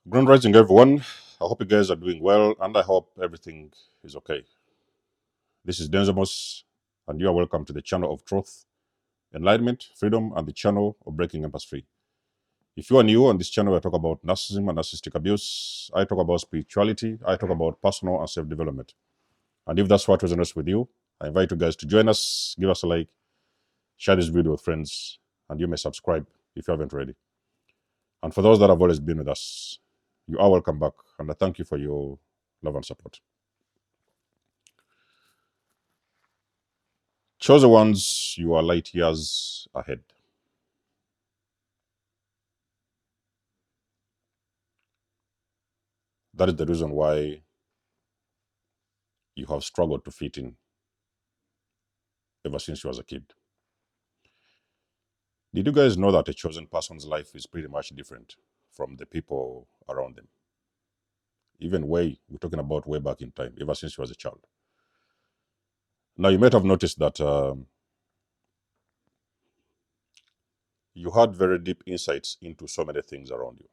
Grand rising, everyone. I hope you guys are doing well, and I hope everything is okay. This is nikymus, and you are welcome to the channel of truth, enlightenment, freedom, and the channel of breaking empires free. If you are new on this channel, I talk about narcissism and narcissistic abuse. I talk about spirituality. I talk about personal and self-development. And if that's what resonates with you, I invite you guys to join us, give us a like, share this video with friends, and you may subscribe if you haven't already. And for those that have always been with us, you are welcome back, and I thank you for your love and support. Chosen ones, you are light years ahead. That is the reason why you have struggled to fit in ever since you was a kid. Did you guys know that a chosen person's life is pretty much different from the people around them? Even we're talking about way back in time, ever since you was a child. Now, you might have noticed that you had very deep insights into so many things around you.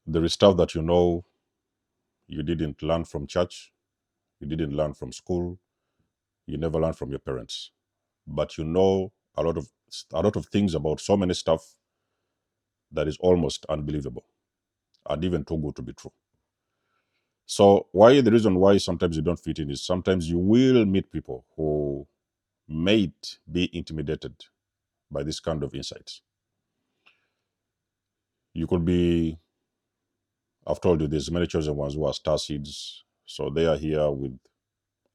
There is stuff that you didn't learn from church, you didn't learn from school, you never learned from your parents, but you know a lot of things about so many stuff that is almost unbelievable and even too good to be true. So why the reason why sometimes you don't fit in is sometimes you will meet people who might be intimidated by this kind of insights. You could be, I've told you, there's many chosen ones who are star seeds. So they are here with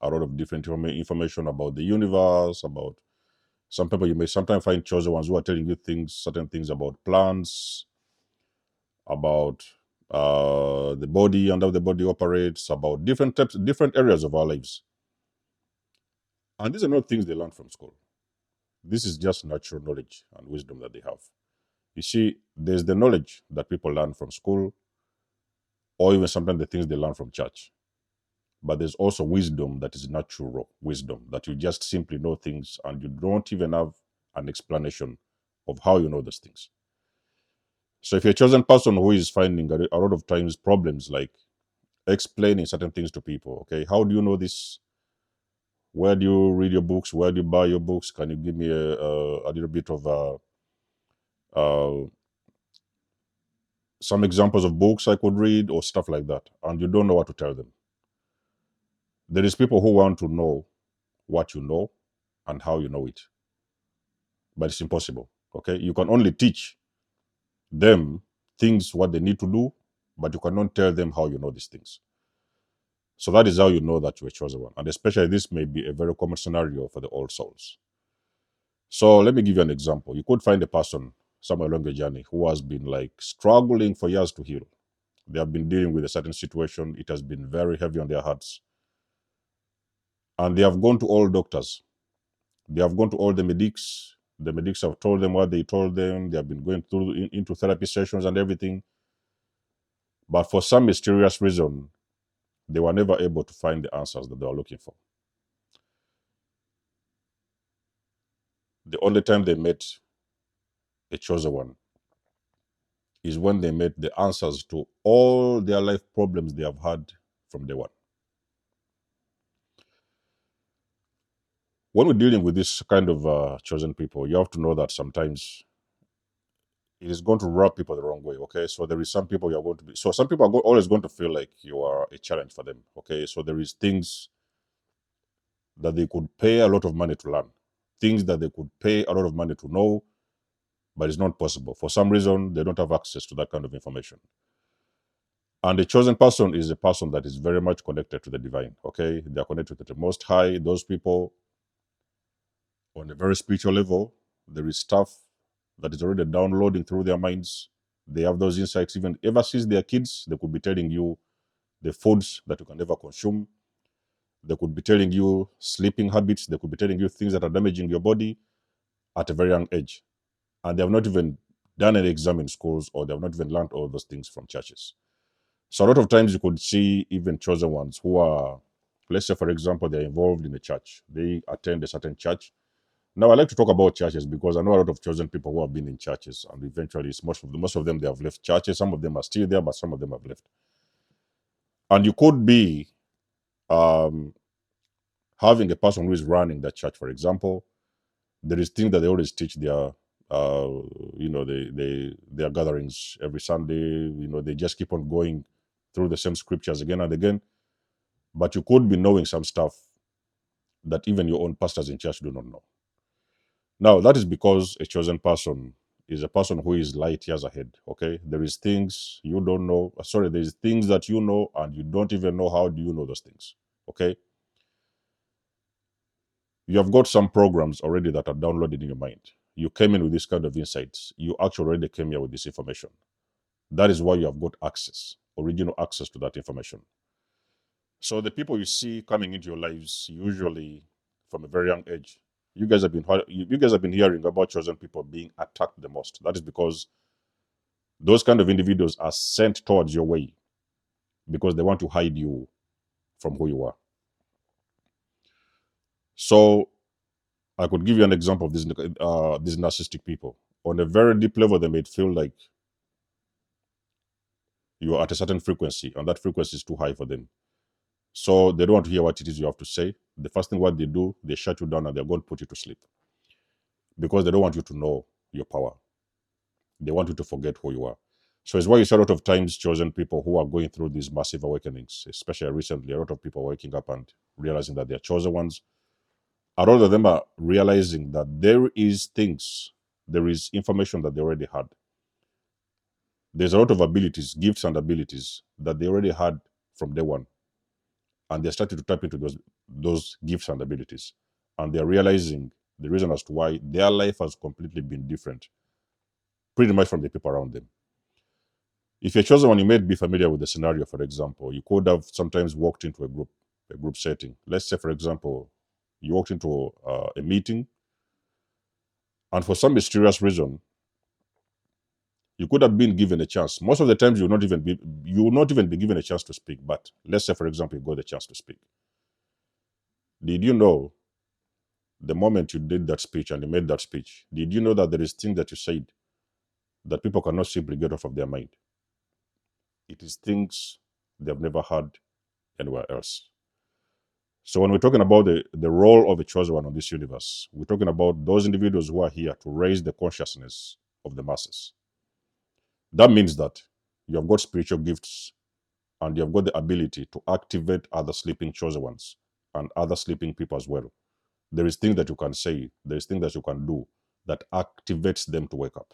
a lot of different information about the universe, about some people. You may sometimes find chosen ones who are telling you certain things about plants, about the body and how the body operates, about different areas of our lives. And these are not things they learn from school. This is just natural knowledge and wisdom that they have. You see, there's the knowledge that people learn from school, or even sometimes the things they learn from church. But there's also wisdom that is natural wisdom, that you just simply know things and you don't even have an explanation of how you know those things. So if you're a chosen person who is finding a lot of times problems like explaining certain things to people, okay, how do you know this? Where do you read your books? Where do you buy your books? Can you give me a little bit of uh, some examples of books I could read or stuff like that? And you don't know what to tell them. There is people who want to know what you know and how you know it, but it's impossible. Okay, you can only teach them things what they need to do, but you cannot tell them how you know these things. So that is how you know that you're a chosen one, and especially this may be a very common scenario for the old souls. So let me give you an example. You could find a person somewhere along the journey who has been like struggling for years to heal. They have been dealing with a certain situation. It has been very heavy on their hearts. And they have gone to all doctors. They have gone to all the medics. The medics have told them what they told them. They have been going through into therapy sessions and everything. But for some mysterious reason, they were never able to find the answers that they were looking for. The only time they met a chosen one is when they met the answers to all their life problems they have had from day one. When we're dealing with this kind of chosen people, you have to know that sometimes it is going to rub people the wrong way. Okay, so there is some people you're going to be. So some people are always going to feel like you are a challenge for them. Okay, so there is things that they could pay a lot of money to learn, things that they could pay a lot of money to know, but it's not possible. For some reason, they don't have access to that kind of information. And the chosen person is a person that is very much connected to the divine. Okay, they are connected to the Most High. Those people, on a very spiritual level, there is stuff that is already downloading through their minds. They have those insights even ever since they are kids. They could be telling you the foods that you can never consume. They could be telling you sleeping habits. They could be telling you things that are damaging your body at a very young age. And they have not even done an exam in schools, or they have not even learned all those things from churches. So a lot of times you could see even chosen ones who are, let's say, for example, they're involved in a church. They attend a certain church, Now, I like to talk about churches because I know a lot of chosen people who have been in churches, and eventually, most of them they have left churches. Some of them are still there, but some of them have left. And you could be um, having a person who is running that church, for example. There is things that they always teach their, their gatherings every Sunday. They just keep on going through the same scriptures again and again. But you could be knowing some stuff that even your own pastors in church do not know. Now, that is because a chosen person is a person who is light years ahead. Okay, there is things you don't know. Sorry, there is things that you know and you don't even know how do you know those things. Okay, you have got some programs already that are downloaded in your mind. You came in with this kind of insights. You actually already came here with this information. That is why you have got access, original access to that information. So the people you see coming into your lives, usually from a very young age, you guys have been hearing about chosen people being attacked the most. That is because those kind of individuals are sent towards your way because they want to hide you from who you are. So I could give you an example of these narcissistic people. On a very deep level, they may feel like you are at a certain frequency, and that frequency is too high for them. So they don't want to hear what it is you have to say. The first thing what they do, they shut you down and they're going to put you to sleep because they don't want you to know your power. They want you to forget who you are. So it's why you see a lot of times chosen people who are going through these massive awakenings, especially recently, a lot of people waking up and realizing that they're chosen ones. A lot of them are realizing that there is information that they already had. There's a lot of abilities, gifts and abilities that they already had from day one. And they're starting to tap into those gifts and abilities. And they're realizing the reason as to why their life has completely been different, pretty much from the people around them. If you're chosen one, you may be familiar with the scenario. For example, you could have sometimes walked into a group setting. Let's say, for example, you walked into a meeting, and for some mysterious reason, you could have been given a chance. Most of the times, you will not even be given a chance to speak. But let's say, for example, you got the chance to speak. Did you know the moment you did that speech and you made that speech? Did you know that there is things that you said that people cannot simply get off of their mind? It is things they've never heard anywhere else. So when we're talking about the role of a chosen one on this universe, we're talking about those individuals who are here to raise the consciousness of the masses. That means that you have got spiritual gifts and you have got the ability to activate other sleeping chosen ones and other sleeping people as well. There is things that you can say, there is things that you can do that activates them to wake up.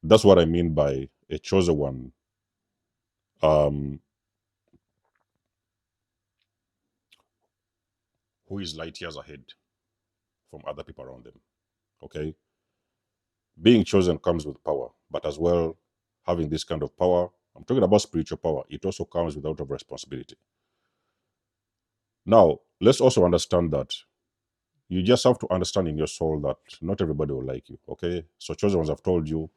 That's what I mean by a chosen one um, who is light years ahead from other people around them. Okay? Being chosen comes with power, but as well, having this kind of power, I'm talking about spiritual power, it also comes with a lot of responsibility. Now, let's also understand that you just have to understand in your soul that not everybody will like you. Okay? So, chosen ones have told you,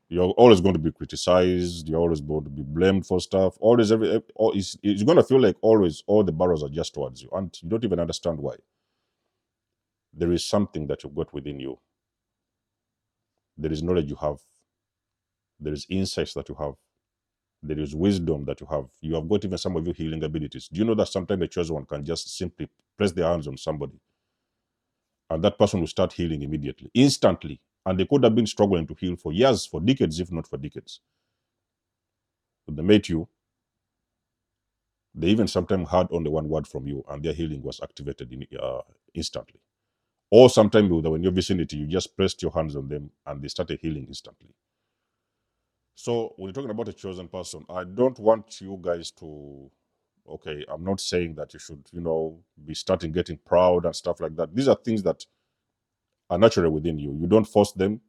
you're always going to be criticized, you're always going to be blamed for stuff. It's going to feel like always all the barrels are just towards you, and you don't even understand why. There is something that you've got within you. There is knowledge you have. There is insights that you have. There is wisdom that you have. You have got even some of your healing abilities. Do you know that sometimes the chosen one can just simply press their hands on somebody and that person will start healing immediately, instantly? And they could have been struggling to heal for years, for decades, if not for decades. But they met you, they even sometimes heard only one word from you and their healing was activated instantly. Or sometimes when you're in your vicinity, you just pressed your hands on them and they started healing instantly. So when you're talking about a chosen person, I don't want you guys to, okay, I'm not saying that you should, be starting getting proud and stuff like that. These are things that are natural within you. You don't force them.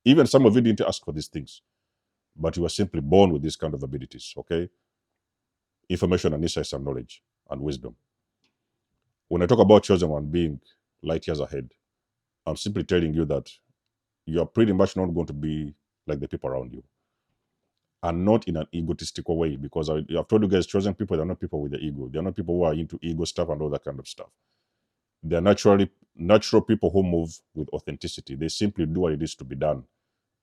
Even some of you didn't ask for these things, but you are simply born with these kind of abilities, okay? Information and insights and knowledge and wisdom. When I talk about chosen one being light years ahead, I'm simply telling you that you are pretty much not going to be like the people around you. And not in an egotistical way, because I've told you guys, chosen people, they're not people with the ego. They're not people who are into ego stuff and all that kind of stuff. They're natural people who move with authenticity. They simply do what it is to be done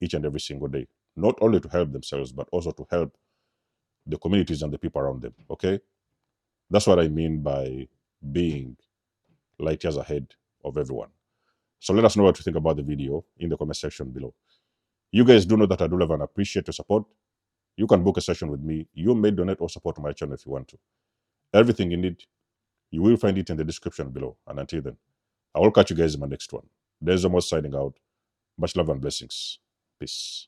each and every single day, not only to help themselves, but also to help the communities and the people around them. Okay? That's what I mean by being light years ahead of everyone. So let us know what you think about the video in the comment section below. You guys do know that I do love and appreciate your support. You can book a session with me. You may donate or support my channel if you want to. Everything you need, you will find it in the description below. And until then, I will catch you guys in my next one. There's almost signing out. Much love and blessings. Peace.